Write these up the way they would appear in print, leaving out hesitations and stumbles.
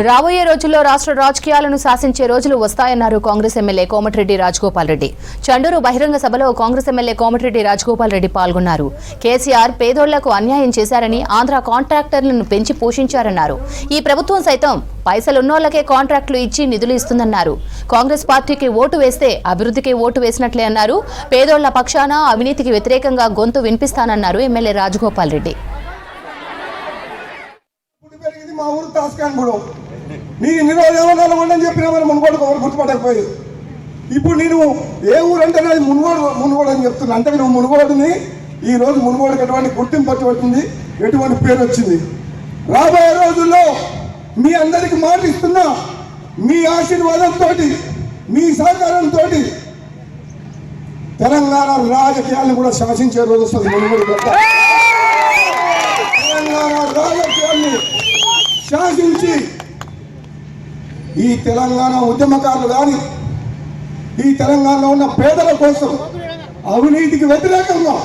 రాబోయే రోజుల్లో రాష్ట్ర రాజకీయాలను శాసించే రోజులు వస్తాయన్నారు కాంగ్రెస్ ఎమ్మెల్యే కోమటిరెడ్డి రాజగోపాల్ రెడ్డి. చండూరు బహిరంగ సభలో కాంగ్రెస్ ఎమ్మెల్యే కోమటిరెడ్డి రాజగోపాల్ రెడ్డి పాల్గొన్నారు. కేసీఆర్ పేదోళ్లకు అన్యాయం చేశారని, ఆంధ్ర కాంట్రాక్టర్లను పెంచి పోషించారన్నారు. ఈ ప్రభుత్వం సైతం పైసలున్నోళ్లకే కాంట్రాక్టులు ఇచ్చి నిధులు ఇస్తుందన్నారు. కాంగ్రెస్ పార్టీకి ఓటు వేస్తే అభివృద్ధికి ఓటు వేసినట్లే అన్నారు. పేదోళ్ల పక్షాన అవినీతికి వ్యతిరేకంగా గొంతు వినిపిస్తానన్నారు ఎమ్మెల్యే రాజగోపాల్ రెడ్డి. నేను ఇన్ని రోజులు ఏమన్నా ఉండని చెప్పినా మరి మునుగోడు ఎవరు గుర్తుపట్టకపోయి ఇప్పుడు నేను ఏ ఊరంటే నాది మునుగోడు అని చెప్తున్నా. అంటే నువ్వు మునుగోడుని ఈ రోజు మునుగోడుకి ఎటువంటి గుర్తింపు వచ్చింది, ఎటువంటి పేరు వచ్చింది. రాబోయే రోజుల్లో మీ అందరికి మాట ఇస్తున్నా, మీ ఆశీర్వాదంతో, మీ సహకారంతో తెలంగాణ రాజకీయాలను కూడా శాసించే రోజు వస్తుంది. మునుగోడు తెలంగాణ రాజకీయాల్ని శాసించి ఈ తెలంగాణ ఉద్యమకారులు కానీ, ఈ తెలంగాణలో ఉన్న పేదల కోసం అవినీతికి వ్యతిరేకంగా,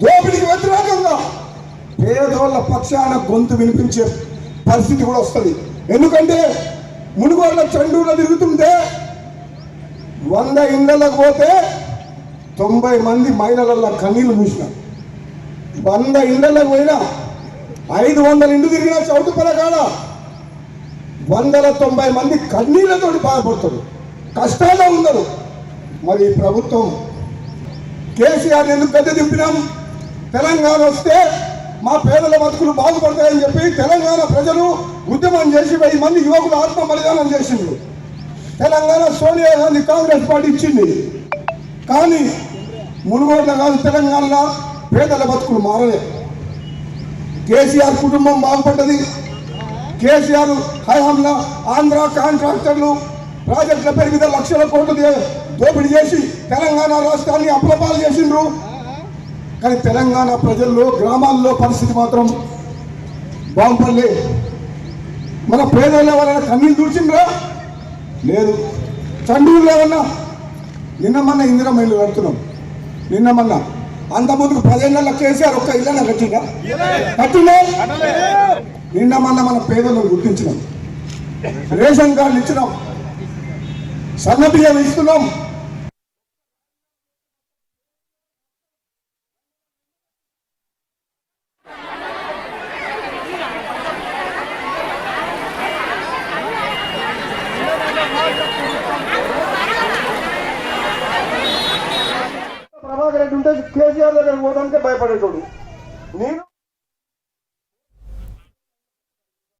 దోపిడీకి వ్యతిరేకంగా పేదోళ్ల పక్షాన గొంతు వినిపించే పరిస్థితి కూడా వస్తుంది. ఎందుకంటే మునుగోడులో చండూరులో తిరుగుతుంటే 100 ఇళ్లకు పోతే 90 మంది మహిళల కన్నీళ్లు చూసిన. 100 ఇళ్లకు పోయినా 500 ఇండ్లు తిరిగిన చౌటుపల కాడ 190 మంది కన్నీళ్లతో బాధపడతారు, కష్టాల్లో ఉన్నారు. మరి ప్రభుత్వం కేసీఆర్ ఎందుకు గద్దె దింపినాం? తెలంగాణ వస్తే మా పేదల బతుకులు బాగుపడతాయని చెప్పి తెలంగాణ ప్రజలు ఉద్యమం చేసి 1000 మంది యువకులు ఆత్మ బలిదానం చేసిండ్రు. తెలంగాణ సోనియా గాంధీ కాంగ్రెస్ పార్టీ ఇచ్చింది. కానీ మునుగోడులో కాదు, తెలంగాణలో పేదల బతుకులు మారలే. కేసీఆర్ కుటుంబం బాగుపడ్డది. కేసీఆర్ హయాంలో ఆంధ్ర కాంట్రాక్టర్లు ప్రాజెక్టుల పేరు మీద లక్షల కోట్లు దోపిడీ చేసి తెలంగాణ రాష్ట్రాన్ని అప్లపాలు చేసిండ్రు. కానీ తెలంగాణ ప్రజల్లో, గ్రామాల్లో పరిస్థితి మాత్రం బాగుపడలే. మన పేదలు ఎవరైనా కన్నీళ్ళు తుడిచిండ్రా? లేదు. చండూరులో ఏమన్నా నిన్న మొన్న ఇందిరమ్మ ఇల్లు కడుతున్నాం. నిన్న మొన్న అంత ముందుకు 10 ఏళ్ళ కేసీఆర్ ఒక్క ఇళ్ళ కట్టినా? నిన్న మొన్న మన పేదలను గుర్తించినాం, రేషన్ కార్డులు ఇచ్చినాం, సన్న బియ్యం ఇస్తున్నాం. ప్రభాకర్ రెడ్డి ఉంటే కేసీఆర్ దగ్గర పోవడానికి భయపడేటోడు. నేను